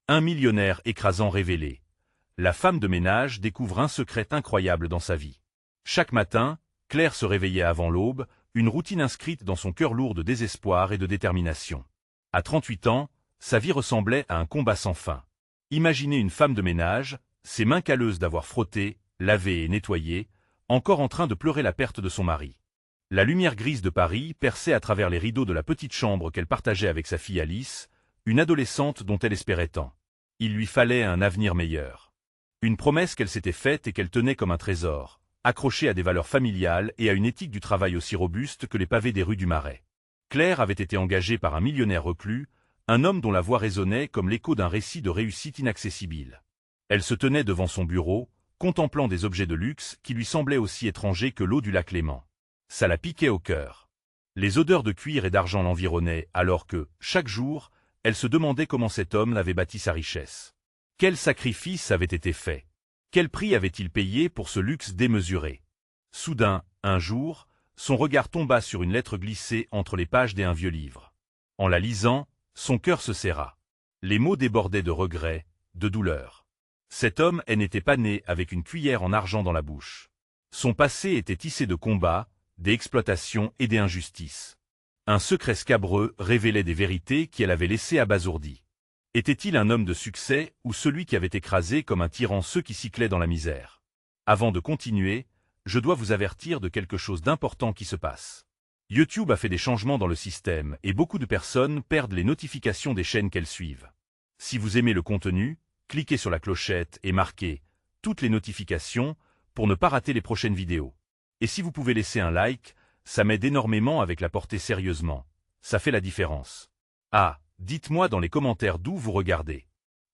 Un millionnaire écrasant révélé. La femme de ménage découvre un secret incroyable dans sa vie. Chaque matin, Claire se réveillait avant l'aube, une routine inscrite dans son cœur lourd de désespoir et de détermination. À 38 ans, sa vie ressemblait à un combat sans fin. Imaginez une femme de ménage, ses mains calleuses d'avoir frotté, lavé et nettoyé, encore en train de pleurer la perte de son mari. La lumière grise de Paris perçait à travers les rideaux de la petite chambre qu'elle partageait avec sa fille Alice, une adolescente dont elle espérait tant. Il lui fallait un avenir meilleur. Une promesse qu'elle s'était faite et qu'elle tenait comme un trésor, accrochée à des valeurs familiales et à une éthique du travail aussi robuste que les pavés des rues du Marais. Claire avait été engagée par un millionnaire reclus, un homme dont la voix résonnait comme l'écho d'un récit de réussite inaccessible. Elle se tenait devant son bureau, contemplant des objets de luxe qui lui semblaient aussi étrangers que l'eau du lac Léman. Ça la piquait au cœur. Les odeurs de cuir et d'argent l'environnaient, alors que, chaque jour, elle se demandait comment cet homme avait bâti sa richesse. Quel sacrifice avait été fait? Quel prix avait-il payé pour ce luxe démesuré? Soudain, un jour, son regard tomba sur une lettre glissée entre les pages d'un vieux livre. En la lisant, son cœur se serra. Les mots débordaient de regret, de douleur. Cet homme n'était pas né avec une cuillère en argent dans la bouche. Son passé était tissé de combats, d'exploitations et d'injustices. Un secret scabreux révélait des vérités qu'elle avait laissées abasourdies. Était-il un homme de succès ou celui qui avait écrasé comme un tyran ceux qui cyclaient dans la misère? Avant de continuer, je dois vous avertir de quelque chose d'important qui se passe. YouTube a fait des changements dans le système et beaucoup de personnes perdent les notifications des chaînes qu'elles suivent. Si vous aimez le contenu, cliquez sur la clochette et marquez « Toutes les notifications » pour ne pas rater les prochaines vidéos. Et si vous pouvez laisser un like, ça m'aide énormément avec la portée sérieusement. Ça fait la différence. Ah, dites-moi dans les commentaires d'où vous regardez.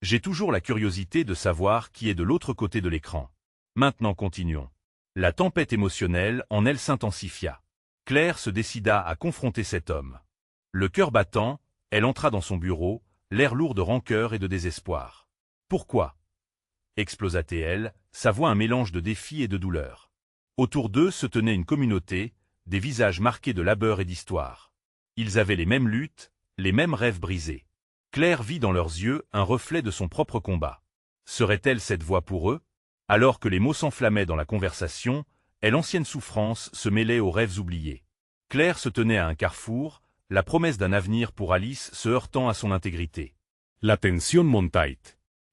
J'ai toujours la curiosité de savoir qui est de l'autre côté de l'écran. Maintenant continuons. La tempête émotionnelle en elle s'intensifia. Claire se décida à confronter cet homme. Le cœur battant, elle entra dans son bureau, l'air lourd de rancœur et de désespoir. Pourquoi? Explosa-t-elle, sa voix un mélange de défi et de douleur. Autour d'eux se tenait une communauté, des visages marqués de labeur et d'histoire. Ils avaient les mêmes luttes, les mêmes rêves brisés. Claire vit dans leurs yeux un reflet de son propre combat. Serait-elle cette voix pour eux? Alors que les mots s'enflammaient dans la conversation, l'ancienne souffrance se mêlait aux rêves oubliés. Claire se tenait à un carrefour, la promesse d'un avenir pour Alice se heurtant à son intégrité. La tension montait.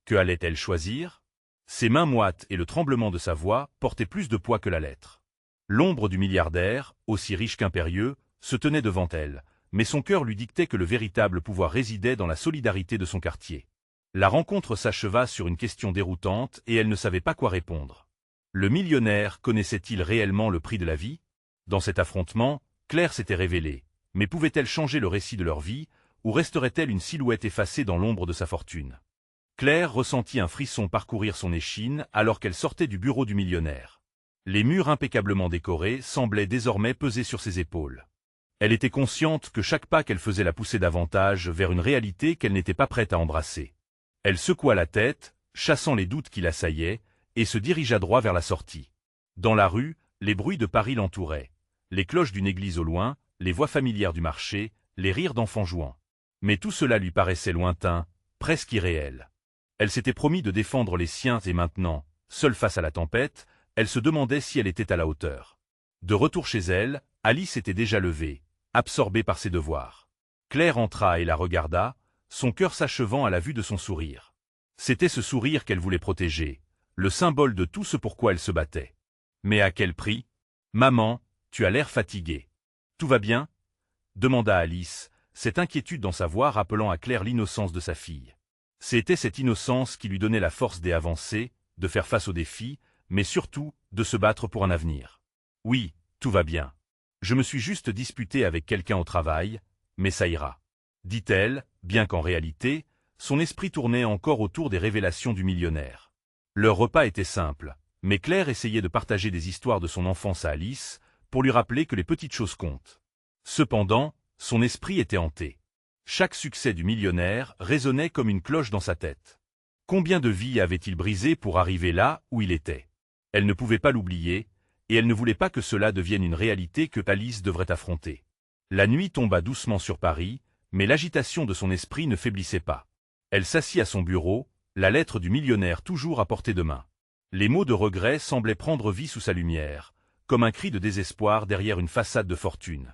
Que allait-elle choisir? Ses mains moites et le tremblement de sa voix portaient plus de poids que la lettre. L'ombre du milliardaire, aussi riche qu'impérieux, se tenait devant elle, mais son cœur lui dictait que le véritable pouvoir résidait dans la solidarité de son quartier. La rencontre s'acheva sur une question déroutante et elle ne savait pas quoi répondre. Le millionnaire connaissait-il réellement le prix de la vie? Dans cet affrontement, Claire s'était révélée, mais pouvait-elle changer le récit de leur vie, ou resterait-elle une silhouette effacée dans l'ombre de sa fortune? Claire ressentit un frisson parcourir son échine alors qu'elle sortait du bureau du millionnaire. Les murs impeccablement décorés semblaient désormais peser sur ses épaules. Elle était consciente que chaque pas qu'elle faisait la poussait davantage vers une réalité qu'elle n'était pas prête à embrasser. Elle secoua la tête, chassant les doutes qui l'assaillaient, et se dirigea droit vers la sortie. Dans la rue, les bruits de Paris l'entouraient. Les cloches d'une église au loin, les voix familières du marché, les rires d'enfants jouant. Mais tout cela lui paraissait lointain, presque irréel. Elle s'était promis de défendre les siens et maintenant, seule face à la tempête, elle se demandait si elle était à la hauteur. De retour chez elle, Alice était déjà levée, absorbée par ses devoirs. Claire entra et la regarda, son cœur s'achevant à la vue de son sourire. C'était ce sourire qu'elle voulait protéger, le symbole de tout ce pour quoi elle se battait. Mais à quel prix? Maman, tu as l'air fatiguée. Tout va bien? Demanda Alice, cette inquiétude dans sa voix rappelant à Claire l'innocence de sa fille. C'était cette innocence qui lui donnait la force d'avancer, de faire face aux défis, mais surtout, de se battre pour un avenir. Oui, tout va bien. Je me suis juste disputée avec quelqu'un au travail, mais ça ira. Dit-elle, bien qu'en réalité, son esprit tournait encore autour des révélations du millionnaire. Leur repas était simple, mais Claire essayait de partager des histoires de son enfance à Alice, pour lui rappeler que les petites choses comptent. Cependant, son esprit était hanté. Chaque succès du millionnaire résonnait comme une cloche dans sa tête. Combien de vies avait-il brisées pour arriver là où il était? Elle ne pouvait pas l'oublier, et elle ne voulait pas que cela devienne une réalité que Alice devrait affronter. La nuit tomba doucement sur Paris, mais l'agitation de son esprit ne faiblissait pas. Elle s'assit à son bureau, la lettre du millionnaire toujours à portée de main. Les mots de regret semblaient prendre vie sous sa lumière, comme un cri de désespoir derrière une façade de fortune.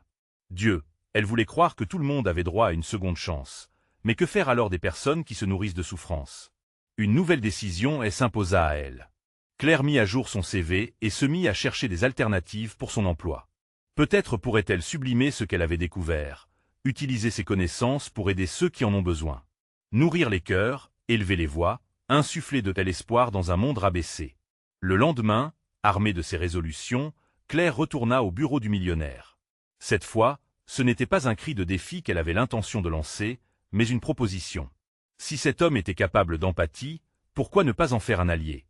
Dieu, elle voulait croire que tout le monde avait droit à une seconde chance. Mais que faire alors des personnes qui se nourrissent de souffrance? Une nouvelle décision s'imposa à elle. Claire mit à jour son CV et se mit à chercher des alternatives pour son emploi. Peut-être pourrait-elle sublimer ce qu'elle avait découvert, utiliser ses connaissances pour aider ceux qui en ont besoin. Nourrir les cœurs, élever les voix, insuffler de tel espoir dans un monde rabaissé. Le lendemain, armée de ses résolutions, Claire retourna au bureau du millionnaire. Cette fois, ce n'était pas un cri de défi qu'elle avait l'intention de lancer, mais une proposition. Si cet homme était capable d'empathie, pourquoi ne pas en faire un allié?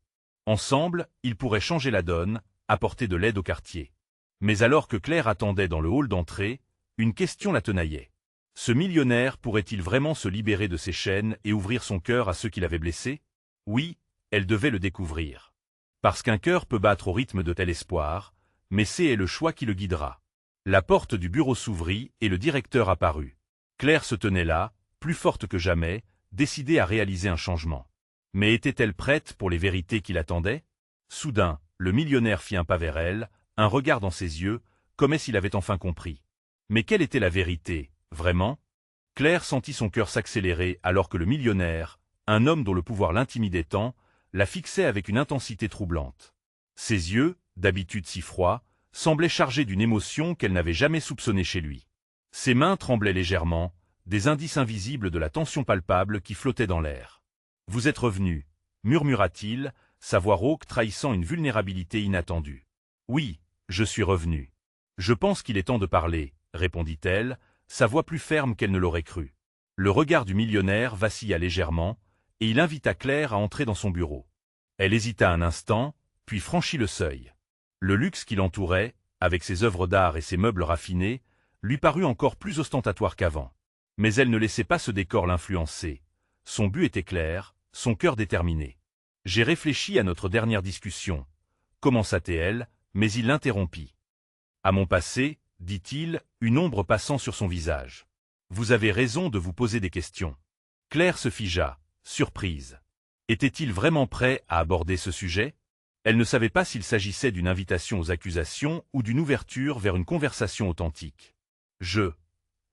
Ensemble, ils pourraient changer la donne, apporter de l'aide au quartier. Mais alors que Claire attendait dans le hall d'entrée, une question la tenaillait. Ce millionnaire pourrait-il vraiment se libérer de ses chaînes et ouvrir son cœur à ceux qui l'avaient blessé? Oui, elle devait le découvrir. Parce qu'un cœur peut battre au rythme de tel espoir, mais c'est le choix qui le guidera. La porte du bureau s'ouvrit et le directeur apparut. Claire se tenait là, plus forte que jamais, décidée à réaliser un changement. Mais était-elle prête pour les vérités qui l'attendaient? Soudain, le millionnaire fit un pas vers elle, un regard dans ses yeux, comme s'il avait enfin compris. Mais quelle était la vérité, vraiment? Claire sentit son cœur s'accélérer alors que le millionnaire, un homme dont le pouvoir l'intimidait tant, la fixait avec une intensité troublante. Ses yeux, d'habitude si froids, semblaient chargés d'une émotion qu'elle n'avait jamais soupçonnée chez lui. Ses mains tremblaient légèrement, des indices invisibles de la tension palpable qui flottait dans l'air. « Vous êtes revenu » murmura-t-il, sa voix rauque trahissant une vulnérabilité inattendue. « Oui, je suis revenu. Je pense qu'il est temps de parler, » répondit-elle, sa voix plus ferme qu'elle ne l'aurait cru. Le regard du millionnaire vacilla légèrement, et il invita Claire à entrer dans son bureau. Elle hésita un instant, puis franchit le seuil. Le luxe qui l'entourait, avec ses œuvres d'art et ses meubles raffinés, lui parut encore plus ostentatoire qu'avant. Mais elle ne laissait pas ce décor l'influencer. Son but était clair, son cœur déterminé. « J'ai réfléchi à notre dernière discussion, » commença-t-elle, mais il l'interrompit. « À mon passé, » dit-il, une ombre passant sur son visage. « Vous avez raison de vous poser des questions. » Claire se figea, surprise. Était-il vraiment prêt à aborder ce sujet? Elle ne savait pas s'il s'agissait d'une invitation aux accusations ou d'une ouverture vers une conversation authentique. « Je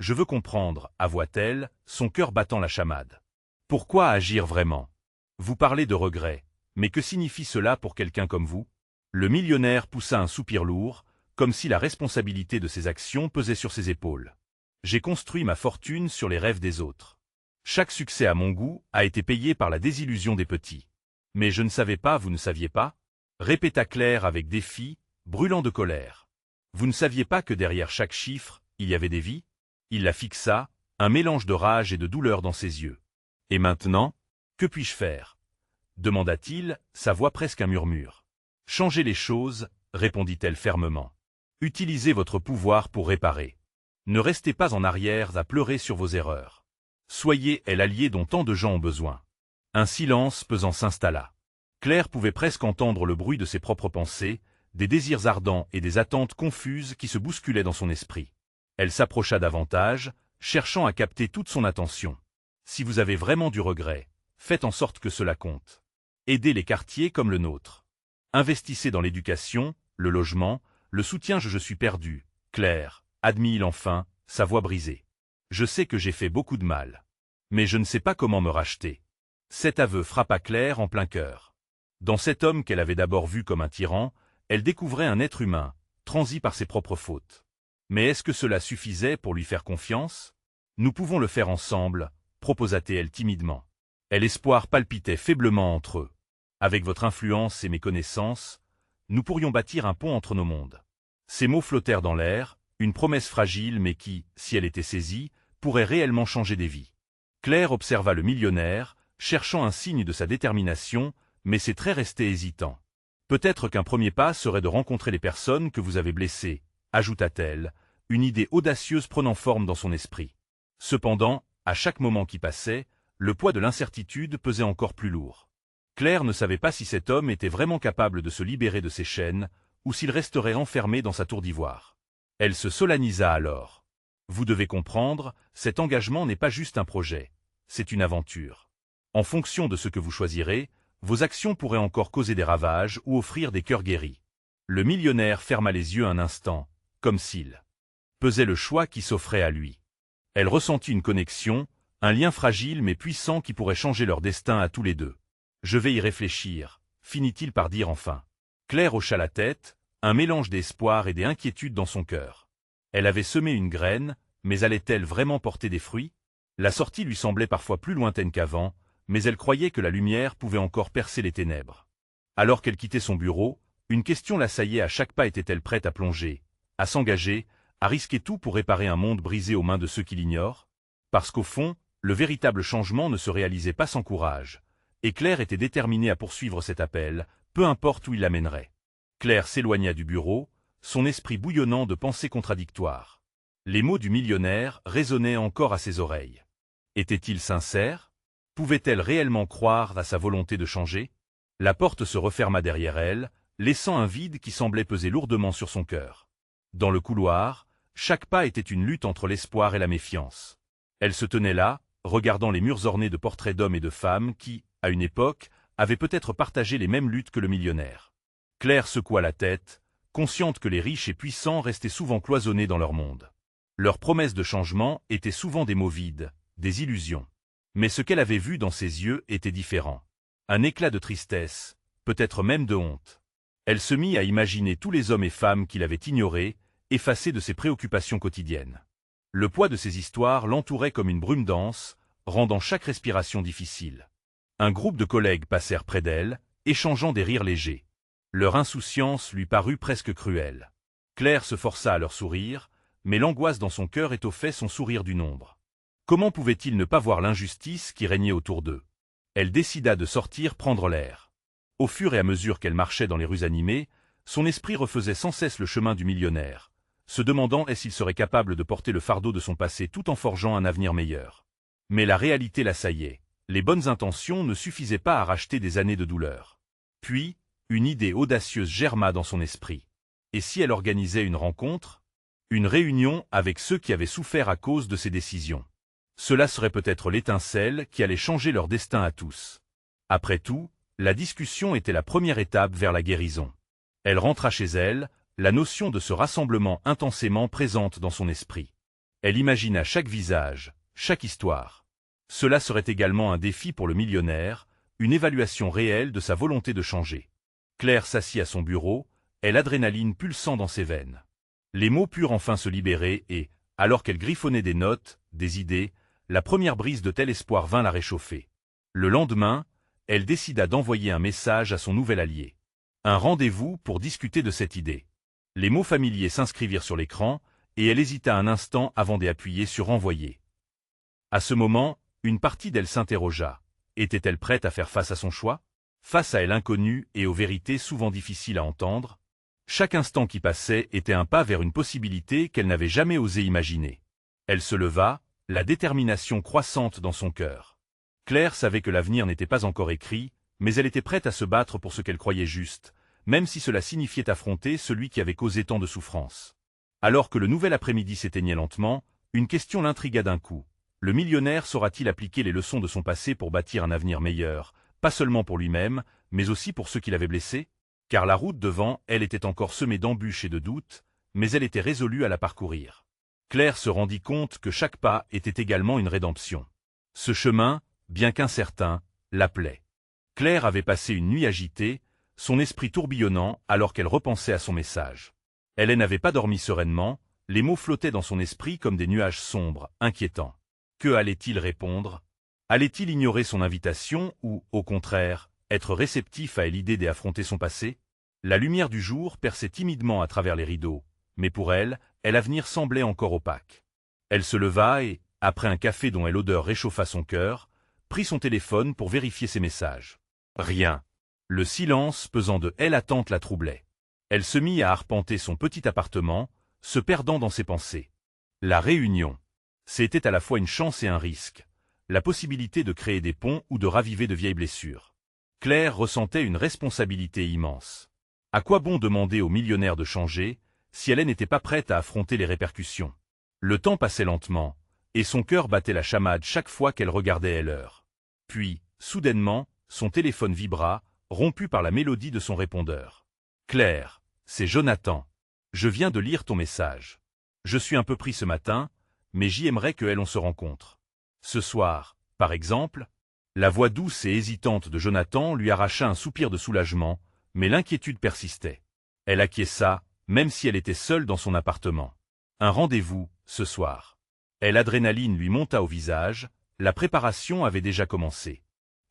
veux comprendre, » avoua-t-elle, son cœur battant la chamade. Pourquoi agir vraiment? Vous parlez de regret, mais que signifie cela pour quelqu'un comme vous? Le millionnaire poussa un soupir lourd, comme si la responsabilité de ses actions pesait sur ses épaules. J'ai construit ma fortune sur les rêves des autres. Chaque succès à mon goût a été payé par la désillusion des petits. Mais je ne savais pas, vous ne saviez pas? Répéta Claire avec défi, brûlant de colère. Vous ne saviez pas que derrière chaque chiffre, il y avait des vies? Il la fixa, un mélange de rage et de douleur dans ses yeux. Et maintenant, que puis-je faire? Demanda-t-il, sa voix presque un murmure. Changez les choses, répondit-elle fermement. Utilisez votre pouvoir pour réparer. Ne restez pas en arrière à pleurer sur vos erreurs. Soyez l'allié dont tant de gens ont besoin. Un silence pesant s'installa. Claire pouvait presque entendre le bruit de ses propres pensées, des désirs ardents et des attentes confuses qui se bousculaient dans son esprit. Elle s'approcha davantage, cherchant à capter toute son attention. Si vous avez vraiment du regret, faites en sorte que cela compte. Aidez les quartiers comme le nôtre. Investissez dans l'éducation, le logement, le soutien. Je suis perdu, Claire, admit-il enfin, sa voix brisée. Je sais que j'ai fait beaucoup de mal. Mais je ne sais pas comment me racheter. Cet aveu frappa Claire en plein cœur. Dans cet homme qu'elle avait d'abord vu comme un tyran, elle découvrait un être humain, transi par ses propres fautes. Mais est-ce que cela suffisait pour lui faire confiance? Nous pouvons le faire ensemble, proposa-t-elle timidement. Et l'espoir palpitait faiblement entre eux. Avec votre influence et mes connaissances, nous pourrions bâtir un pont entre nos mondes. Ces mots flottèrent dans l'air, une promesse fragile mais qui, si elle était saisie, pourrait réellement changer des vies. Claire observa le millionnaire, cherchant un signe de sa détermination, mais ses traits restaient hésitants. Peut-être qu'un premier pas serait de rencontrer les personnes que vous avez blessées, ajouta-t-elle, une idée audacieuse prenant forme dans son esprit. Cependant, à chaque moment qui passait, le poids de l'incertitude pesait encore plus lourd. Claire ne savait pas si cet homme était vraiment capable de se libérer de ses chaînes, ou s'il resterait enfermé dans sa tour d'ivoire. Elle se solennisa alors. Vous devez comprendre, cet engagement n'est pas juste un projet, c'est une aventure. En fonction de ce que vous choisirez, vos actions pourraient encore causer des ravages ou offrir des cœurs guéris. Le millionnaire ferma les yeux un instant, comme s'il pesait le choix qui s'offrait à lui. Elle ressentit une connexion, un lien fragile mais puissant qui pourrait changer leur destin à tous les deux. « Je vais y réfléchir », finit-il par dire enfin. Claire hocha la tête, un mélange d'espoir et d'inquiétude dans son cœur. Elle avait semé une graine, mais allait-elle vraiment porter des fruits? La sortie lui semblait parfois plus lointaine qu'avant, mais elle croyait que la lumière pouvait encore percer les ténèbres. Alors qu'elle quittait son bureau, une question l'assaillait à chaque pas. Était-elle prête à plonger, à s'engager, à risquer tout pour réparer un monde brisé aux mains de ceux qui l'ignorent? Parce qu'au fond, le véritable changement ne se réalisait pas sans courage, et Claire était déterminée à poursuivre cet appel, peu importe où il l'amènerait. Claire s'éloigna du bureau, son esprit bouillonnant de pensées contradictoires. Les mots du millionnaire résonnaient encore à ses oreilles. Étaient-ils sincères? Pouvait-elle réellement croire à sa volonté de changer? La porte se referma derrière elle, laissant un vide qui semblait peser lourdement sur son cœur. Dans le couloir, chaque pas était une lutte entre l'espoir et la méfiance. Elle se tenait là, regardant les murs ornés de portraits d'hommes et de femmes qui, à une époque, avaient peut-être partagé les mêmes luttes que le millionnaire. Claire secoua la tête, consciente que les riches et puissants restaient souvent cloisonnés dans leur monde. Leurs promesses de changement étaient souvent des mots vides, des illusions. Mais ce qu'elle avait vu dans ses yeux était différent. Un éclat de tristesse, peut-être même de honte. Elle se mit à imaginer tous les hommes et femmes qu'il avait ignorés, effacés de ses préoccupations quotidiennes. Le poids de ces histoires l'entourait comme une brume dense, rendant chaque respiration difficile. Un groupe de collègues passèrent près d'elle, échangeant des rires légers. Leur insouciance lui parut presque cruelle. Claire se força à leur sourire, mais l'angoisse dans son cœur étoffait son sourire du nombre. Comment pouvait-il ne pas voir l'injustice qui régnait autour d'eux? Elle décida de sortir prendre l'air. Au fur et à mesure qu'elle marchait dans les rues animées, son esprit refaisait sans cesse le chemin du millionnaire, se demandant s'il serait capable de porter le fardeau de son passé tout en forgeant un avenir meilleur. Mais la réalité l'assaillait. Les bonnes intentions ne suffisaient pas à racheter des années de douleur. Puis, une idée audacieuse germa dans son esprit. Et si elle organisait une rencontre? Une réunion avec ceux qui avaient souffert à cause de ses décisions. Cela serait peut-être l'étincelle qui allait changer leur destin à tous. Après tout, la discussion était la première étape vers la guérison. Elle rentra chez elle, la notion de ce rassemblement intensément présente dans son esprit. Elle imagina chaque visage, chaque histoire. Cela serait également un défi pour le millionnaire, une évaluation réelle de sa volonté de changer. Claire s'assit à son bureau, l'adrénaline pulsant dans ses veines. Les mots purent enfin se libérer et, alors qu'elle griffonnait des notes, des idées, la première brise de tel espoir vint la réchauffer. Le lendemain, elle décida d'envoyer un message à son nouvel allié. Un rendez-vous pour discuter de cette idée. Les mots familiers s'inscrivirent sur l'écran, et elle hésita un instant avant d'appuyer sur « Envoyer ». À ce moment, une partie d'elle s'interrogea. Était-elle prête à faire face à son choix? Face à elle inconnue et aux vérités souvent difficiles à entendre? Chaque instant qui passait était un pas vers une possibilité qu'elle n'avait jamais osé imaginer. Elle se leva, la détermination croissante dans son cœur. Claire savait que l'avenir n'était pas encore écrit, mais elle était prête à se battre pour ce qu'elle croyait juste, même si cela signifiait affronter celui qui avait causé tant de souffrance. Alors que le nouvel après-midi s'éteignait lentement, une question l'intrigua d'un coup. Le millionnaire saura-t-il appliquer les leçons de son passé pour bâtir un avenir meilleur, pas seulement pour lui-même, mais aussi pour ceux qui l'avaient blessé? Car la route devant elle était encore semée d'embûches et de doutes, mais elle était résolue à la parcourir. Claire se rendit compte que chaque pas était également une rédemption. Ce chemin, bien qu'incertain, l'appelait. Claire avait passé une nuit agitée, son esprit tourbillonnant alors qu'elle repensait à son message. Elle n'avait pas dormi sereinement, les mots flottaient dans son esprit comme des nuages sombres, inquiétants. Que allait-il répondre? Allait-il ignorer son invitation ou, au contraire, être réceptif à l'idée d'affronter son passé? La lumière du jour perçait timidement à travers les rideaux, mais pour elle, l'avenir semblait encore opaque. Elle se leva et, après un café dont l'odeur réchauffa son cœur, prit son téléphone pour vérifier ses messages. Rien. Le silence pesant de elle attente la troublait. Elle se mit à arpenter son petit appartement, se perdant dans ses pensées. La réunion. C'était à la fois une chance et un risque. La possibilité de créer des ponts ou de raviver de vieilles blessures. Claire ressentait une responsabilité immense. À quoi bon demander au millionnaire de changer, si elle n'était pas prête à affronter les répercussions? Le temps passait lentement, et son cœur battait la chamade chaque fois qu'elle regardait l'heure. Puis, Soudainement, son téléphone vibra, rompu par la mélodie de son répondeur. « Claire, c'est Jonathan. Je viens de lire ton message. Je suis un peu pris ce matin, mais j'y aimerais on se rencontre. Ce soir, par exemple ?» La voix douce et hésitante de Jonathan lui arracha un soupir de soulagement, mais l'inquiétude persistait. Elle acquiesça, même si elle était seule dans son appartement. Un rendez-vous, ce soir. L'adrénaline lui monta au visage, la préparation avait déjà commencé.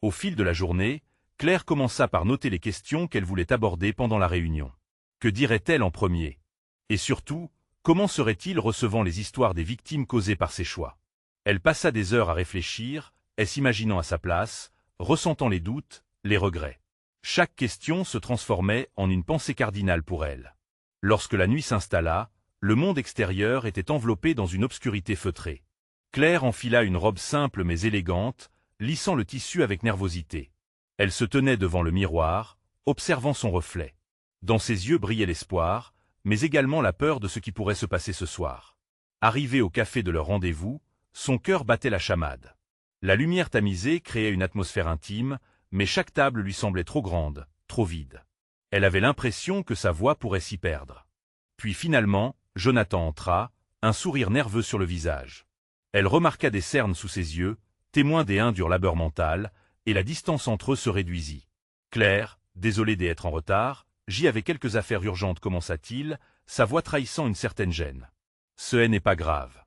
Au fil de la journée, Claire commença par noter les questions qu'elle voulait aborder pendant la réunion. Que dirait-elle en premier? Et surtout, comment serait-il recevant les histoires des victimes causées par ses choix? Elle passa des heures à réfléchir, s'imaginant à sa place, ressentant les doutes, les regrets. Chaque question se transformait en une pensée cardinale pour elle. Lorsque la nuit s'installa, le monde extérieur était enveloppé dans une obscurité feutrée. Claire enfila une robe simple mais élégante, lissant le tissu avec nervosité. Elle se tenait devant le miroir, observant son reflet. Dans ses yeux brillait l'espoir, mais également la peur de ce qui pourrait se passer ce soir. Arrivée au café de leur rendez-vous, son cœur battait la chamade. La lumière tamisée créait une atmosphère intime, mais chaque table lui semblait trop grande, trop vide. Elle avait l'impression que sa voix pourrait s'y perdre. Puis finalement, Jonathan entra, un sourire nerveux sur le visage. Elle remarqua des cernes sous ses yeux, témoins d'un dur labeur mental, et la distance entre eux se réduisit. « Claire, désolé d'être en retard, j'y avais quelques affaires urgentes, commença-t-il, sa voix trahissant une certaine gêne. « Ce n'est pas grave.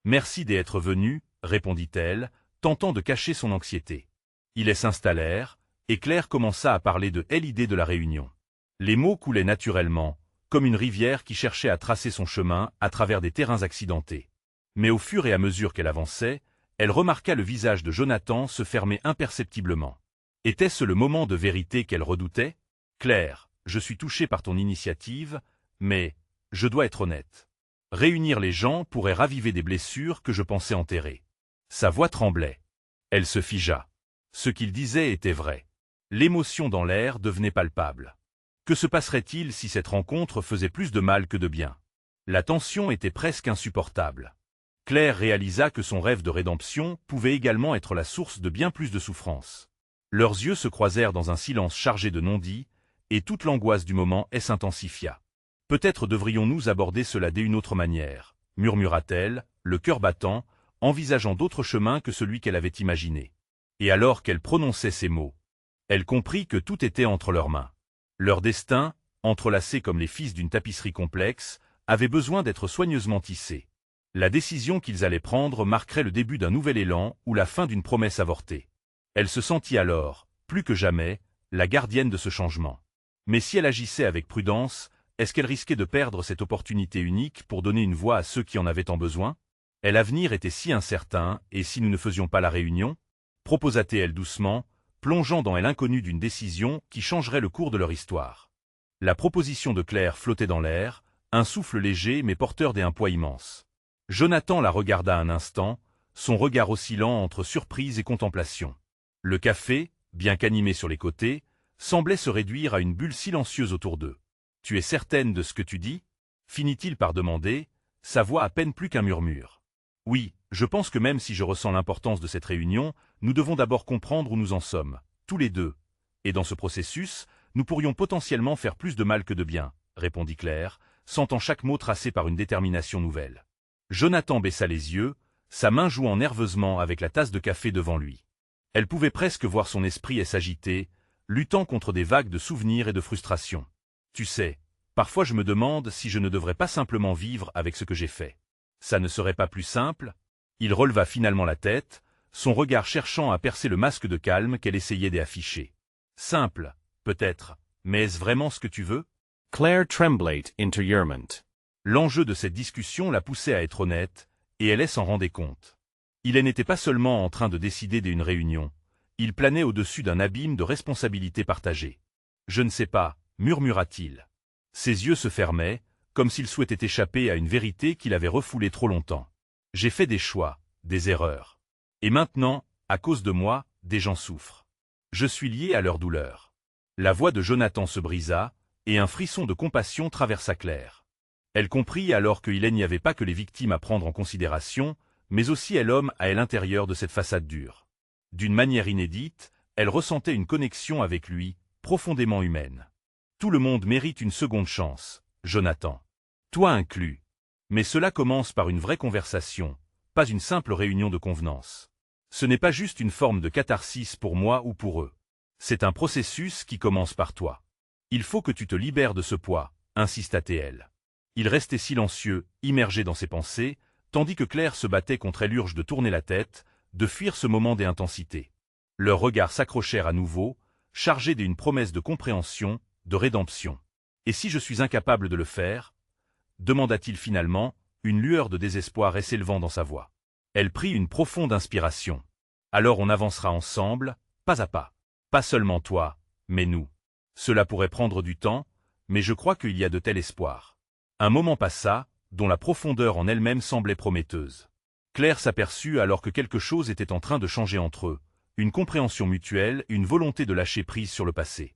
Merci d'être venu, répondit-elle, tentant de cacher son anxiété. Ils s'installèrent, et Claire commença à parler de l'idée de la réunion. Les mots coulaient naturellement, comme une rivière qui cherchait à tracer son chemin à travers des terrains accidentés. Mais au fur et à mesure qu'elle avançait, elle remarqua le visage de Jonathan se fermer imperceptiblement. Était-ce le moment de vérité qu'elle redoutait? « Claire, je suis touché par ton initiative, mais je dois être honnête. Réunir les gens pourrait raviver des blessures que je pensais enterrer. » Sa voix tremblait. Elle se figea. Ce qu'il disait était vrai. L'émotion dans l'air devenait palpable. Que se passerait-il si cette rencontre faisait plus de mal que de bien? La tension était presque insupportable. Claire réalisa que son rêve de rédemption pouvait également être la source de bien plus de souffrance. Leurs yeux se croisèrent dans un silence chargé de non-dits, et toute l'angoisse du moment s'intensifia. « Peut-être devrions-nous aborder cela d'une autre manière, » murmura-t-elle, le cœur battant, envisageant d'autres chemins que celui qu'elle avait imaginé. Et alors qu'elle prononçait ces mots, elle comprit que tout était entre leurs mains. Leur destin, entrelacé comme les fils d'une tapisserie complexe, avait besoin d'être soigneusement tissé. La décision qu'ils allaient prendre marquerait le début d'un nouvel élan ou la fin d'une promesse avortée. Elle se sentit alors, plus que jamais, la gardienne de ce changement. Mais si elle agissait avec prudence, est-ce qu'elle risquait de perdre cette opportunité unique pour donner une voix à ceux qui en avaient tant besoin? L'avenir était si incertain, et si nous ne faisions pas la réunion? Proposa-t-elle doucement, plongeant dans l'inconnu d'une décision qui changerait le cours de leur histoire. La proposition de Claire flottait dans l'air, un souffle léger mais porteur d'un poids immense. Jonathan la regarda un instant, son regard oscillant entre surprise et contemplation. Le café, bien qu'animé sur les côtés, semblait se réduire à une bulle silencieuse autour d'eux. « Tu es certaine de ce que tu dis ?» finit-il par demander, sa voix à peine plus qu'un murmure. « Oui, je pense que même si je ressens l'importance de cette réunion, nous devons d'abord comprendre où nous en sommes, tous les deux. Et dans ce processus, nous pourrions potentiellement faire plus de mal que de bien, » répondit Claire, sentant chaque mot tracé par une détermination nouvelle. Jonathan baissa les yeux, sa main jouant nerveusement avec la tasse de café devant lui. Elle pouvait presque voir son esprit s'agiter, luttant contre des vagues de souvenirs et de frustration. « Tu sais, parfois je me demande si je ne devrais pas simplement vivre avec ce que j'ai fait. Ça ne serait pas plus simple ?» Il releva finalement la tête, son regard cherchant à percer le masque de calme qu'elle essayait d'afficher. « Simple, peut-être, mais est-ce vraiment ce que tu veux ?» Claire tremblait intérieurement. L'enjeu de cette discussion la poussait à être honnête, et elle s'en rendait compte. Il n'était pas seulement en train de décider d'une réunion, il planait au-dessus d'un abîme de responsabilités partagées. « Je ne sais pas », murmura-t-il. Ses yeux se fermaient, comme s'il souhaitait échapper à une vérité qu'il avait refoulée trop longtemps. « J'ai fait des choix, des erreurs. Et maintenant, à cause de moi, des gens souffrent. Je suis lié à leur douleur. » La voix de Jonathan se brisa, et un frisson de compassion traversa Claire. Elle comprit alors qu'il n'y avait pas que les victimes à prendre en considération, mais aussi l'homme à l'intérieur de cette façade dure. D'une manière inédite, Elle ressentait une connexion avec lui, profondément humaine. Tout le monde mérite une seconde chance, Jonathan. Toi inclus. Mais cela commence par une vraie conversation, pas une simple réunion de convenance. Ce n'est pas juste une forme de catharsis pour moi ou pour eux. C'est un processus qui commence par toi. Il faut que tu te libères de ce poids, insista TL. Il restait silencieux, immergé dans ses pensées, tandis que Claire se battait contre elle urge de tourner la tête, de fuir ce moment d'intensité. Leurs regards s'accrochèrent à nouveau, chargés d'une promesse de compréhension, de rédemption. « Et si je suis incapable de le faire ?» demanda-t-il finalement, une lueur de désespoir s'élevant dans sa voix. Elle prit une profonde inspiration. « Alors on avancera ensemble, pas à pas. Pas seulement toi, mais nous. Cela pourrait prendre du temps, mais je crois qu'il y a de tels espoirs. » Un moment passa, dont la profondeur en elle-même semblait prometteuse. Claire s'aperçut alors que quelque chose était en train de changer entre eux, une compréhension mutuelle, une volonté de lâcher prise sur le passé.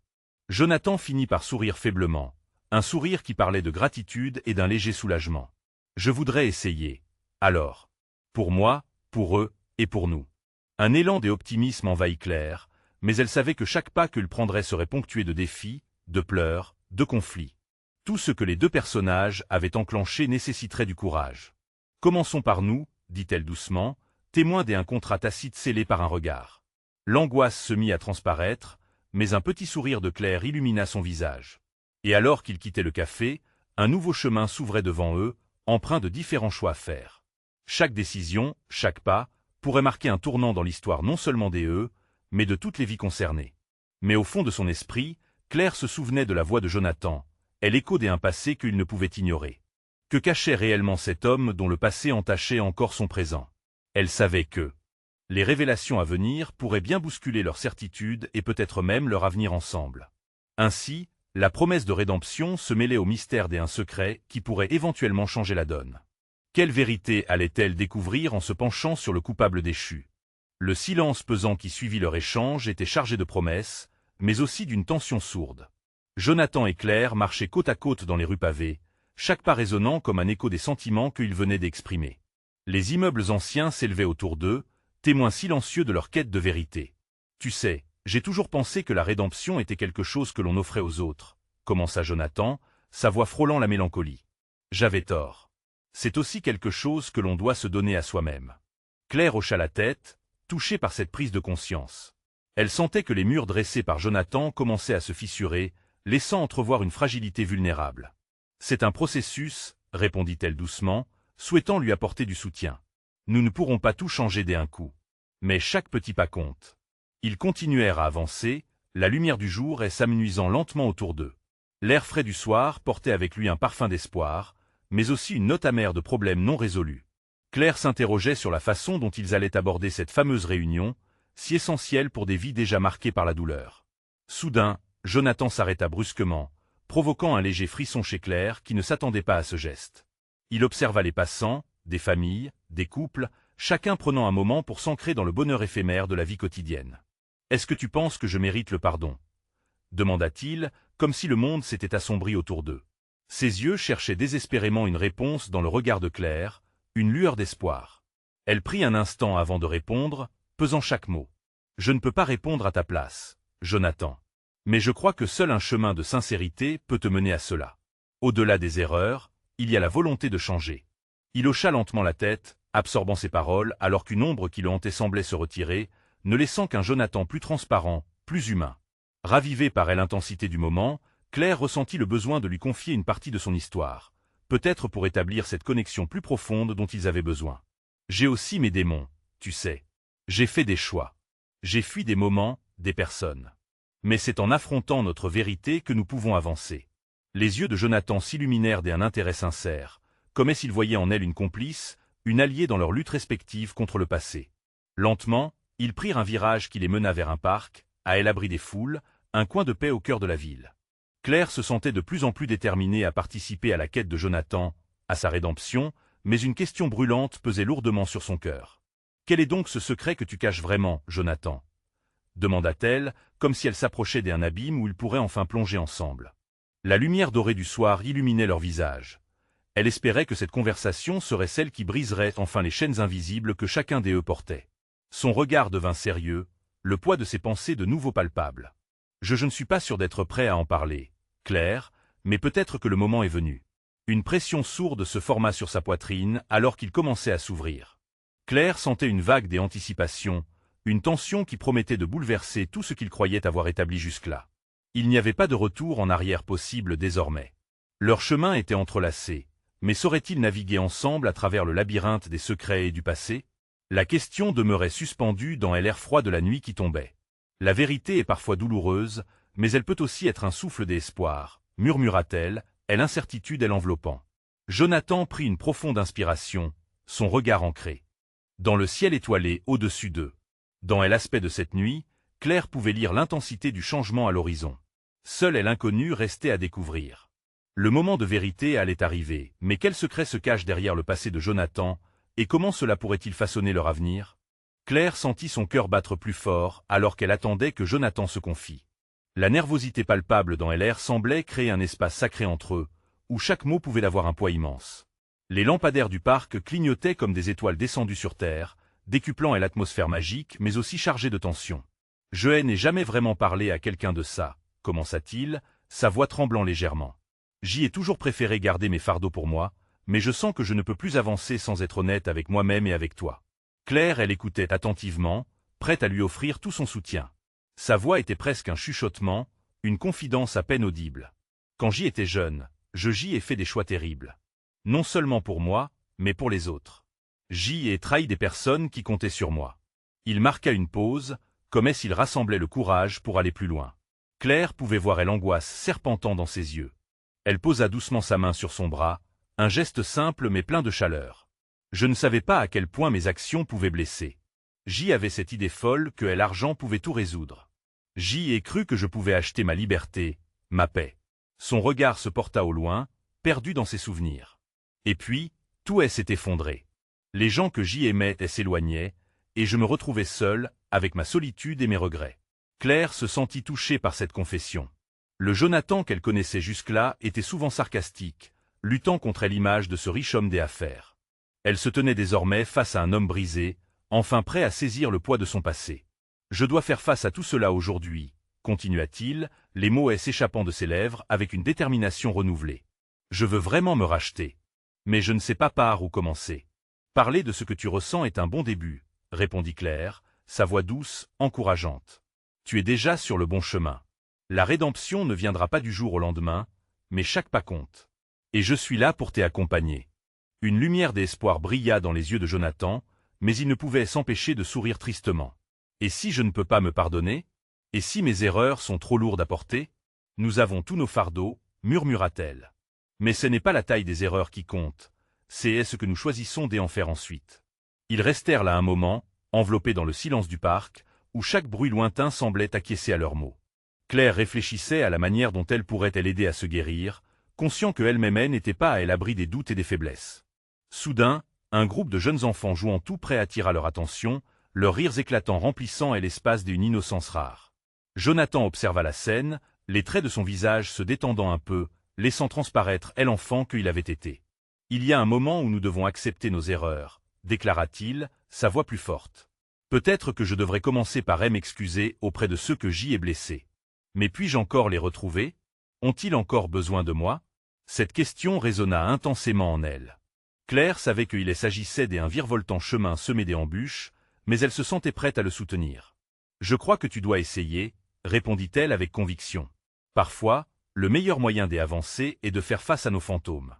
Jonathan finit par sourire faiblement, un sourire qui parlait de gratitude et d'un léger soulagement. « Je voudrais essayer. Alors. Pour moi, pour eux, et pour nous. » Un élan d'optimisme envahit Claire, mais elle savait que chaque pas qu'elle prendrait serait ponctué de défis, de pleurs, de conflits. Tout ce que les deux personnages avaient enclenché nécessiterait du courage. « Commençons par nous, » dit-elle doucement, témoin d'un contrat tacite scellé par un regard. L'angoisse se mit à transparaître, mais un petit sourire de Claire illumina son visage. Et alors qu'ils quittaient le café, un nouveau chemin s'ouvrait devant eux, empreint de différents choix à faire. Chaque décision, chaque pas, pourrait marquer un tournant dans l'histoire non seulement des mais de toutes les vies concernées. Mais au fond de son esprit, Claire se souvenait de la voix de Jonathan, elle échodait un passé qu'il ne pouvait ignorer. Que cachait réellement cet homme dont le passé entachait encore son présent? Elle savait que les révélations à venir pourraient bien bousculer leur certitude et peut-être même leur avenir ensemble. Ainsi, la promesse de rédemption se mêlait au mystère d'un secret qui pourrait éventuellement changer la donne. Quelle vérité allait-elle découvrir en se penchant sur le coupable déchu? Le silence pesant qui suivit leur échange était chargé de promesses, mais aussi d'une tension sourde. Jonathan et Claire marchaient côte à côte dans les rues pavées, chaque pas résonnant comme un écho des sentiments qu'ils venaient d'exprimer. Les immeubles anciens s'élevaient autour d'eux, témoins silencieux de leur quête de vérité. « Tu sais, j'ai toujours pensé que la rédemption était quelque chose que l'on offrait aux autres, » commença Jonathan, sa voix frôlant la mélancolie. « J'avais tort. C'est aussi quelque chose que l'on doit se donner à soi-même. » Claire hocha la tête, touchée par cette prise de conscience. Elle sentait que les murs dressés par Jonathan commençaient à se fissurer, laissant entrevoir une fragilité vulnérable. « C'est un processus, » répondit-elle doucement, souhaitant lui apporter du soutien. « Nous ne pourrons pas tout changer d'un coup. Mais chaque petit pas compte. » Ils continuèrent à avancer, la lumière du jour s'amenuisant lentement autour d'eux. L'air frais du soir portait avec lui un parfum d'espoir, mais aussi une note amère de problèmes non résolus. Claire s'interrogeait sur la façon dont ils allaient aborder cette fameuse réunion, si essentielle pour des vies déjà marquées par la douleur. Soudain, Jonathan s'arrêta brusquement, provoquant un léger frisson chez Claire qui ne s'attendait pas à ce geste. Il observa les passants, des familles, des couples, chacun prenant un moment pour s'ancrer dans le bonheur éphémère de la vie quotidienne. « Est-ce que tu penses que je mérite le pardon ?» demanda-t-il, comme si le monde s'était assombri autour d'eux. Ses yeux cherchaient désespérément une réponse dans le regard de Claire, une lueur d'espoir. Elle prit un instant avant de répondre, pesant chaque mot. « Je ne peux pas répondre à ta place, Jonathan. Mais je crois que seul un chemin de sincérité peut te mener à cela. Au-delà des erreurs, il y a la volonté de changer. » Il hocha lentement la tête, absorbant ses paroles alors qu'une ombre qui le hantait semblait se retirer, ne laissant qu'un Jonathan plus transparent, plus humain. Ravivée par l'intensité du moment, Claire ressentit le besoin de lui confier une partie de son histoire, peut-être pour établir cette connexion plus profonde dont ils avaient besoin. « J'ai aussi mes démons, tu sais. J'ai fait des choix. J'ai fui des moments, des personnes. Mais c'est en affrontant notre vérité que nous pouvons avancer. » Les yeux de Jonathan s'illuminèrent d'un intérêt sincère, comme s'il voyait en elle une complice, une alliée dans leur lutte respective contre le passé. Lentement, ils prirent un virage qui les mena vers un parc, à l'abri des foules, un coin de paix au cœur de la ville. Claire se sentait de plus en plus déterminée à participer à la quête de Jonathan, à sa rédemption, mais une question brûlante pesait lourdement sur son cœur. « Quel est donc ce secret que tu caches vraiment, Jonathan ?» demanda-t-elle, comme si elle s'approchait d'un abîme où ils pourraient enfin plonger ensemble. La lumière dorée du soir illuminait leurs visages. Elle espérait que cette conversation serait celle qui briserait enfin les chaînes invisibles que chacun d'eux portait. Son regard devint sérieux, le poids de ses pensées de nouveau palpable. Je ne suis pas sûr d'être prêt à en parler, Claire, mais peut-être que le moment est venu. Une pression sourde se forma sur sa poitrine alors qu'il commençait à s'ouvrir. Claire sentait une vague des anticipations, une tension qui promettait de bouleverser tout ce qu'il croyait avoir établi jusque-là. Il n'y avait pas de retour en arrière possible désormais. Leur chemin était entrelacé, mais sauraient-ils naviguer ensemble à travers le labyrinthe des secrets et du passé? La question demeurait suspendue dans l'air froid de la nuit qui tombait. La vérité est parfois douloureuse, mais elle peut aussi être un souffle d'espoir, murmura-t-elle, et l'incertitude est l'enveloppant. Jonathan prit une profonde inspiration, son regard ancré dans le ciel étoilé au-dessus d'eux. Dans l'aspect de cette nuit, Claire pouvait lire l'intensité du changement à l'horizon. Seul l'inconnu restait à découvrir. Le moment de vérité allait arriver, mais quel secret se cache derrière le passé de Jonathan, et comment cela pourrait-il façonner leur avenir? Claire sentit son cœur battre plus fort alors qu'elle attendait que Jonathan se confie. La nervosité palpable dans l'air semblait créer un espace sacré entre eux, où chaque mot pouvait avoir un poids immense. Les lampadaires du parc clignotaient comme des étoiles descendues sur terre, décuplant l'atmosphère magique mais aussi chargée de tension. « Je n'ai jamais vraiment parlé à quelqu'un de ça, commença-t-il, sa voix tremblant légèrement. J'y ai toujours préféré garder mes fardeaux pour moi, mais je sens que je ne peux plus avancer sans être honnête avec moi-même et avec toi. » Claire, elle écoutait attentivement, prête à lui offrir tout son soutien. Sa voix était presque un chuchotement, une confidence à peine audible. Quand j'y étais jeune, j'y ai fait des choix terribles. Non seulement pour moi, mais pour les autres. J'y ai trahi des personnes qui comptaient sur moi. Il marqua une pause, comme s'il rassemblait le courage pour aller plus loin. Claire pouvait voir l'angoisse serpentant dans ses yeux. Elle posa doucement sa main sur son bras, un geste simple mais plein de chaleur. Je ne savais pas à quel point mes actions pouvaient blesser. J'y avais cette idée folle que l'argent pouvait tout résoudre. J'y ai cru que je pouvais acheter ma liberté, ma paix. Son regard se porta au loin, perdu dans ses souvenirs. Et puis, tout s'est effondré. Les gens que j'y aimais s'éloignaient, et je me retrouvais seul, avec ma solitude et mes regrets. Claire se sentit touchée par cette confession. Le Jonathan qu'elle connaissait jusque-là était souvent sarcastique, luttant contre l'image de ce riche homme des affaires. Elle se tenait désormais face à un homme brisé, enfin prêt à saisir le poids de son passé. « Je dois faire face à tout cela aujourd'hui », continua-t-il, les mots s'échappant de ses lèvres avec une détermination renouvelée. « Je veux vraiment me racheter. Mais je ne sais pas par où commencer. » « Parler de ce que tu ressens est un bon début, » répondit Claire, sa voix douce, encourageante. « Tu es déjà sur le bon chemin. La rédemption ne viendra pas du jour au lendemain, mais chaque pas compte. Et je suis là pour t'accompagner. » Une lumière d'espoir brilla dans les yeux de Jonathan, mais il ne pouvait s'empêcher de sourire tristement. « Et si je ne peux pas me pardonner? Et si mes erreurs sont trop lourdes à porter? Nous avons tous nos fardeaux, murmura-t-elle. Mais ce n'est pas la taille des erreurs qui compte, c'est ce que nous choisissons d'en faire ensuite. Ils restèrent là un moment, enveloppés dans le silence du parc, où chaque bruit lointain semblait acquiescer à leurs mots. Claire réfléchissait à la manière dont elle pourrait l'aider à se guérir, conscient qu'elle-même n'était pas à l'abri des doutes et des faiblesses. Soudain, un groupe de jeunes enfants jouant tout près attira leur attention, leurs rires éclatants remplissant l'espace d'une innocence rare. Jonathan observa la scène, les traits de son visage se détendant un peu, laissant transparaître l'enfant qu'il avait été. « Il y a un moment où nous devons accepter nos erreurs, » déclara-t-il, sa voix plus forte. « Peut-être que je devrais commencer par m'excuser auprès de ceux que j'y ai blessés. Mais puis-je encore les retrouver? Ont-ils encore besoin de moi? » Cette question résonna intensément en elle. Claire savait qu'il s'agissait d'un virevoltant chemin semé d'embûches, mais elle se sentait prête à le soutenir. « Je crois que tu dois essayer, » répondit-elle avec conviction. « Parfois, le meilleur moyen d'avancer est de faire face à nos fantômes.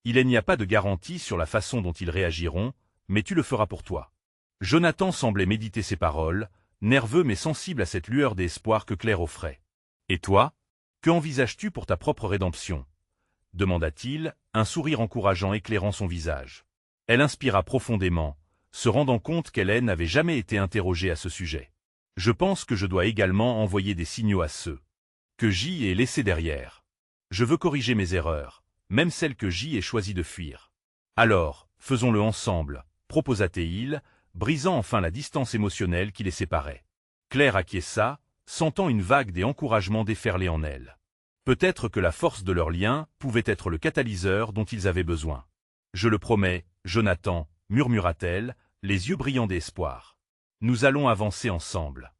Il n'y a pas de garantie sur la façon dont ils réagiront, mais tu le feras pour toi. » Jonathan semblait méditer ces paroles, nerveux mais sensible à cette lueur d'espoir que Claire offrait. « Et toi, que envisages-tu pour ta propre rédemption ?» demanda-t-il, un sourire encourageant éclairant son visage. Elle inspira profondément, se rendant compte qu'elle n'avait jamais été interrogée à ce sujet. « Je pense que je dois également envoyer des signaux à ceux que j'y ai laissés derrière. Je veux corriger mes erreurs, même celles que j'y ai choisi de fuir. Alors, faisons-le ensemble, proposa-t-il, brisant enfin la distance émotionnelle qui les séparait. Claire acquiesça, sentant une vague d'encouragement déferler en elle. Peut-être que la force de leur lien pouvait être le catalyseur dont ils avaient besoin. « Je le promets, Jonathan, » murmura-t-elle, les yeux brillants d'espoir. « Nous allons avancer ensemble. »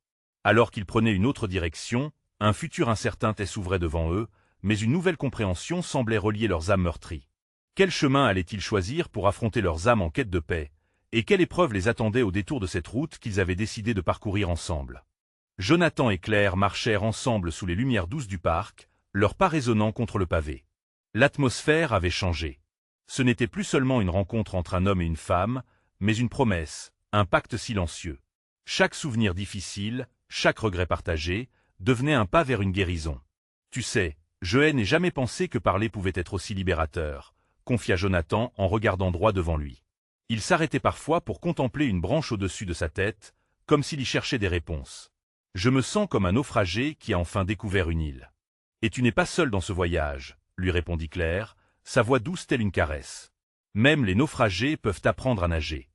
Alors qu'ils prenaient une autre direction, un futur incertain s'ouvrait devant eux, mais une nouvelle compréhension semblait relier leurs âmes meurtries. Quel chemin allaient-ils choisir pour affronter leurs âmes en quête de paix, et quelle épreuve les attendait au détour de cette route qu'ils avaient décidé de parcourir ensemble? Jonathan et Claire marchèrent ensemble sous les lumières douces du parc, leurs pas résonnant contre le pavé. L'atmosphère avait changé. Ce n'était plus seulement une rencontre entre un homme et une femme, mais une promesse, un pacte silencieux. Chaque souvenir difficile, chaque regret partagé, devenait un pas vers une guérison. « Tu sais, je n'ai jamais pensé que parler pouvait être aussi libérateur », confia Jonathan en regardant droit devant lui. Il s'arrêtait parfois pour contempler une branche au-dessus de sa tête, comme s'il y cherchait des réponses. « Je me sens comme un naufragé qui a enfin découvert une île. »« Et tu n'es pas seul dans ce voyage, » lui répondit Claire, sa voix douce telle une caresse. « Même les naufragés peuvent apprendre à nager. »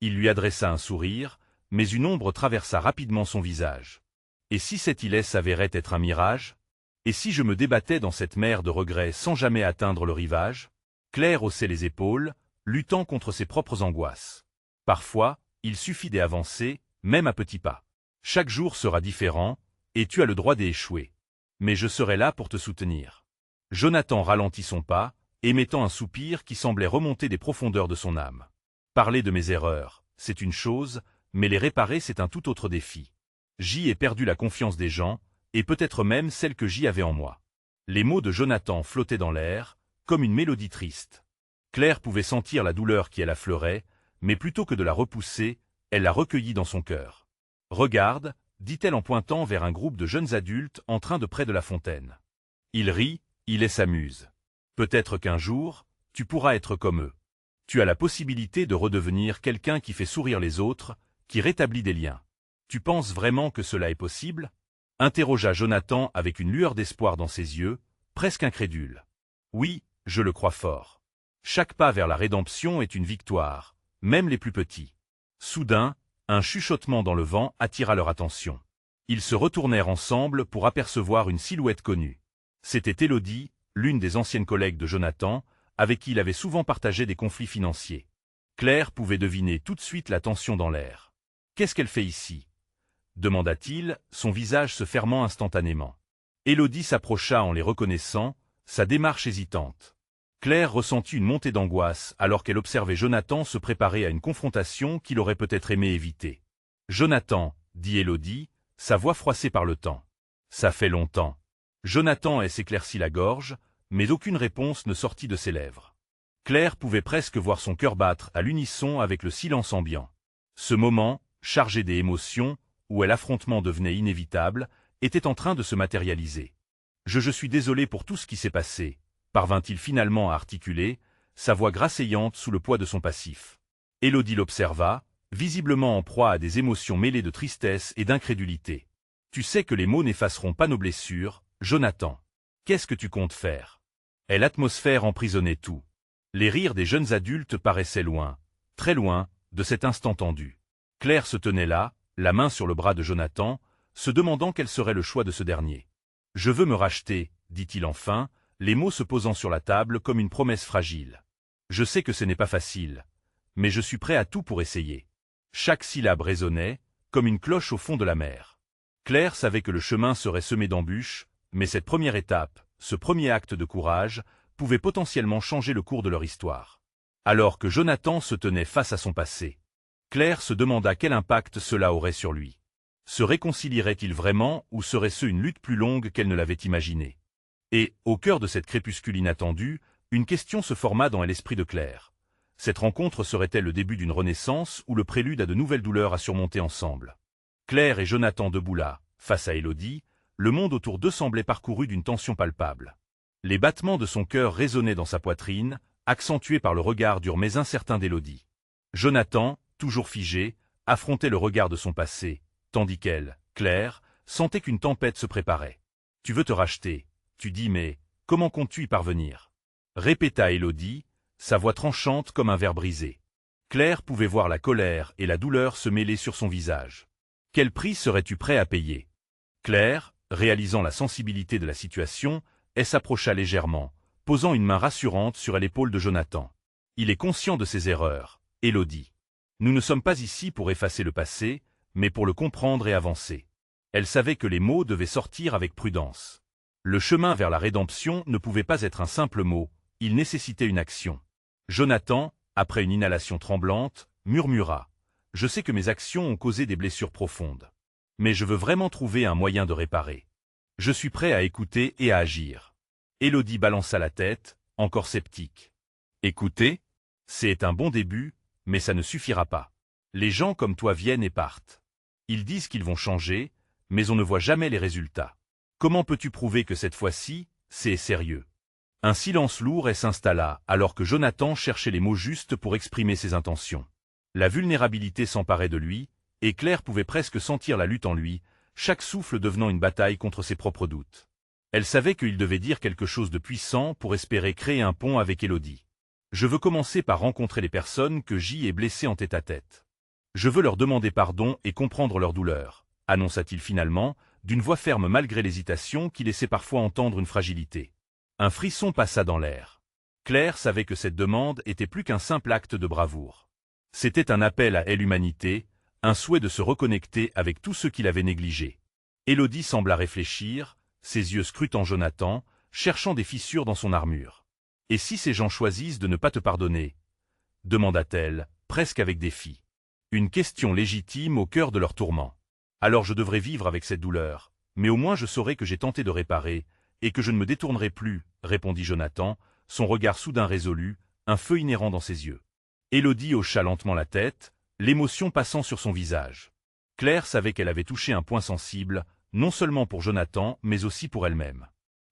Il lui adressa un sourire, mais une ombre traversa rapidement son visage. « Et si cette île s'avérait être un mirage? Et si je me débattais dans cette mer de regrets sans jamais atteindre le rivage ?» Claire haussait les épaules, luttant contre ses propres angoisses. Parfois, il suffit d'avancer, même à petits pas. Chaque jour sera différent, et tu as le droit d'échouer. Mais je serai là pour te soutenir. Jonathan ralentit son pas, émettant un soupir qui semblait remonter des profondeurs de son âme. Parler de mes erreurs, c'est une chose, mais les réparer c'est un tout autre défi. J'y ai perdu la confiance des gens, et peut-être même celle que j'y avais en moi. Les mots de Jonathan flottaient dans l'air, comme une mélodie triste. Claire pouvait sentir la douleur qui l'affleurait, mais plutôt que de la repousser, elle la recueillit dans son cœur. « Regarde, » dit-elle en pointant vers un groupe de jeunes adultes en train de près de la fontaine. Il rit, il s'amuse. Peut-être qu'un jour, tu pourras être comme eux. Tu as la possibilité de redevenir quelqu'un qui fait sourire les autres, qui rétablit des liens. Tu penses vraiment que cela est possible? Interrogea Jonathan avec une lueur d'espoir dans ses yeux, presque incrédule. Oui, je le crois fort. Chaque pas vers la rédemption est une victoire, même les plus petits. Soudain, un chuchotement dans le vent attira leur attention. Ils se retournèrent ensemble pour apercevoir une silhouette connue. C'était Élodie, l'une des anciennes collègues de Jonathan, avec qui il avait souvent partagé des conflits financiers. Claire pouvait deviner tout de suite la tension dans l'air. « Qu'est-ce qu'elle fait ici ?» demanda-t-il, son visage se fermant instantanément. Élodie s'approcha en les reconnaissant, sa démarche hésitante. Claire ressentit une montée d'angoisse alors qu'elle observait Jonathan se préparer à une confrontation qu'il aurait peut-être aimé éviter. « Jonathan, » dit Élodie, sa voix froissée par le temps. « Ça fait longtemps. » Jonathan s'éclaircit la gorge, mais aucune réponse ne sortit de ses lèvres. Claire pouvait presque voir son cœur battre à l'unisson avec le silence ambiant. Ce moment, chargé des émotions, où l'affrontement devenait inévitable, était en train de se matérialiser. « Je suis désolé pour tout ce qui s'est passé », parvint-il finalement à articuler, sa voix grasseillante sous le poids de son passif. Élodie l'observa, visiblement en proie à des émotions mêlées de tristesse et d'incrédulité. « Tu sais que les mots n'effaceront pas nos blessures, Jonathan. Qu'est-ce que tu comptes faire ?» Et l'atmosphère emprisonnait tout. Les rires des jeunes adultes paraissaient loin, très loin, de cet instant tendu. Claire se tenait là, la main sur le bras de Jonathan, se demandant quel serait le choix de ce dernier. « Je veux me racheter, » dit-il enfin, les mots se posant sur la table comme une promesse fragile. « Je sais que ce n'est pas facile, mais je suis prêt à tout pour essayer. » Chaque syllabe résonnait, comme une cloche au fond de la mer. Claire savait que le chemin serait semé d'embûches, mais cette première étape, ce premier acte de courage, pouvait potentiellement changer le cours de leur histoire. Alors que Jonathan se tenait face à son passé, Claire se demanda quel impact cela aurait sur lui. Se réconcilierait-il vraiment ou serait-ce une lutte plus longue qu'elle ne l'avait imaginé? Et, au cœur de cette crépuscule inattendue, une question se forma dans l'esprit de Claire. Cette rencontre serait-elle le début d'une renaissance ou le prélude à de nouvelles douleurs à surmonter ensemble? Claire et Jonathan debout là, face à Élodie, le monde autour d'eux semblait parcouru d'une tension palpable. Les battements de son cœur résonnaient dans sa poitrine, accentués par le regard dur mais incertain d'Élodie. Jonathan, toujours figé, affrontait le regard de son passé, tandis qu'elle, Claire, sentait qu'une tempête se préparait. « Tu veux te racheter, tu dis, mais comment comptes-tu y parvenir ?» répéta Élodie, sa voix tranchante comme un verre brisé. Claire pouvait voir la colère et la douleur se mêler sur son visage. « Quel prix serais-tu prêt à payer ?» Claire, réalisant la sensibilité de la situation, elle s'approcha légèrement, posant une main rassurante sur l'épaule de Jonathan. « Il est conscient de ses erreurs, Élodie. Nous ne sommes pas ici pour effacer le passé, mais pour le comprendre et avancer. Elle savait que les mots devaient sortir avec prudence. Le chemin vers la rédemption ne pouvait pas être un simple mot, il nécessitait une action. Jonathan, après une inhalation tremblante, murmura. « Je sais que mes actions ont causé des blessures profondes. Mais je veux vraiment trouver un moyen de réparer. Je suis prêt à écouter et à agir. » Élodie balança la tête, encore sceptique. « Écouter ? C'est un bon début, mais ça ne suffira pas. Les gens comme toi viennent et partent. Ils disent qu'ils vont changer, mais on ne voit jamais les résultats. Comment peux-tu prouver que cette fois-ci, c'est sérieux ?» Un silence lourd s'installa alors que Jonathan cherchait les mots justes pour exprimer ses intentions. La vulnérabilité s'emparait de lui, et Claire pouvait presque sentir la lutte en lui, chaque souffle devenant une bataille contre ses propres doutes. Elle savait qu'il devait dire quelque chose de puissant pour espérer créer un pont avec Élodie. « Je veux commencer par rencontrer les personnes que J ai blessées en tête-à-tête. Je veux leur demander pardon et comprendre leur douleur, » annonça-t-il finalement, d'une voix ferme malgré l'hésitation qui laissait parfois entendre une fragilité. Un frisson passa dans l'air. Claire savait que cette demande était plus qu'un simple acte de bravoure. C'était un appel à l'humanité, un souhait de se reconnecter avec tous ceux qui l'avaient négligé. Élodie sembla réfléchir, ses yeux scrutant Jonathan, cherchant des fissures dans son armure. « Et si ces gens choisissent de ne pas te pardonner ?» demanda-t-elle, presque avec défi. Une question légitime au cœur de leur tourment. « Alors je devrais vivre avec cette douleur, mais au moins je saurai que j'ai tenté de réparer, et que je ne me détournerai plus, » répondit Jonathan, son regard soudain résolu, un feu inhérent dans ses yeux. Élodie hocha lentement la tête, l'émotion passant sur son visage. Claire savait qu'elle avait touché un point sensible, non seulement pour Jonathan, mais aussi pour elle-même.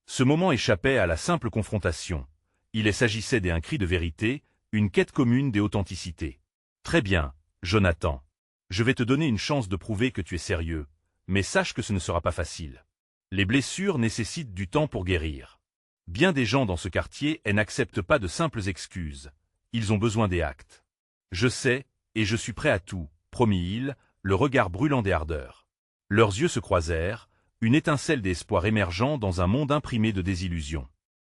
Ce moment échappait à la simple confrontation. Il s'agissait d'un cri de vérité, une quête commune des authenticités. « Très bien, Jonathan. Je vais te donner une chance de prouver que tu es sérieux, mais sache que ce ne sera pas facile. Les blessures nécessitent du temps pour guérir. Bien des gens dans ce quartier n'acceptent pas de simples excuses. Ils ont besoin des actes. Je sais, et je suis prêt à tout, promit-il, le regard brûlant des ardeurs. Leurs yeux se croisèrent, une étincelle d'espoir émergeant dans un monde imprimé de désillusions.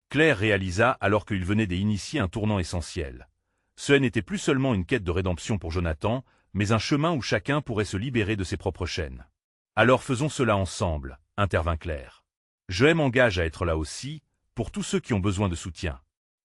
Claire réalisa alors qu'il venait d'initier un tournant essentiel. Ce n'était plus seulement une quête de rédemption pour Jonathan, mais un chemin où chacun pourrait se libérer de ses propres chaînes. « Alors faisons cela ensemble », intervint Claire. « Je m'engage à être là aussi, pour tous ceux qui ont besoin de soutien.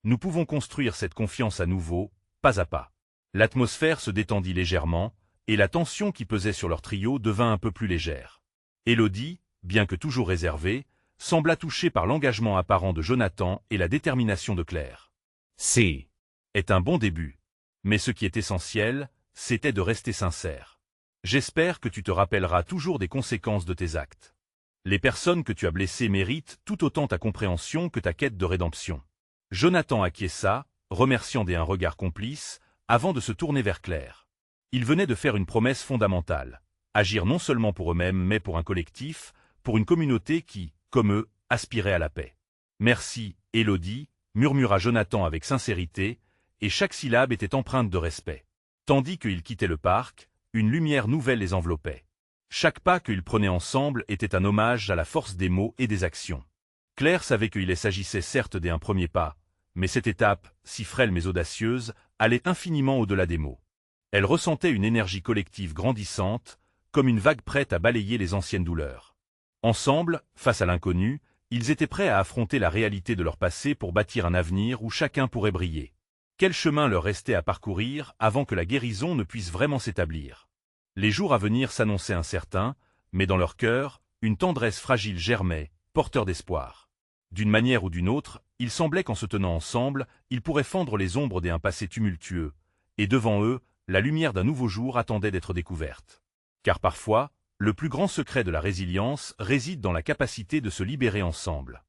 Nous pouvons construire cette confiance à nouveau, pas à pas. » L'atmosphère se détendit légèrement, et la tension qui pesait sur leur trio devint un peu plus légère. Élodie, bien que toujours réservée, sembla touchée par l'engagement apparent de Jonathan et la détermination de Claire. « C. Est un bon début. Mais ce qui est essentiel, c'était de rester sincère. J'espère que tu te rappelleras toujours des conséquences de tes actes. Les personnes que tu as blessées méritent tout autant ta compréhension que ta quête de rédemption. » Jonathan acquiesça, remerciant d'un regard complice, avant de se tourner vers Claire. Ils venaient de faire une promesse fondamentale, agir non seulement pour eux-mêmes mais pour un collectif, pour une communauté qui, comme eux, aspirait à la paix. « Merci, Élodie » murmura Jonathan avec sincérité, et chaque syllabe était empreinte de respect. Tandis qu'ils quittaient le parc, une lumière nouvelle les enveloppait. Chaque pas qu'ils prenaient ensemble était un hommage à la force des mots et des actions. Claire savait qu'il s'agissait certes d'un premier pas, mais cette étape, si frêle mais audacieuse, allait infiniment au-delà des mots. Elle ressentait une énergie collective grandissante, comme une vague prête à balayer les anciennes douleurs. Ensemble, face à l'inconnu, ils étaient prêts à affronter la réalité de leur passé pour bâtir un avenir où chacun pourrait briller. Quel chemin leur restait à parcourir avant que la guérison ne puisse vraiment s'établir? Les jours à venir s'annonçaient incertains, mais dans leur cœur, une tendresse fragile germait, porteur d'espoir. D'une manière ou d'une autre, il semblait qu'en se tenant ensemble, ils pourraient fendre les ombres d'un passé tumultueux, et devant eux, la lumière d'un nouveau jour attendait d'être découverte. Car parfois, le plus grand secret de la résilience réside dans la capacité de se libérer ensemble.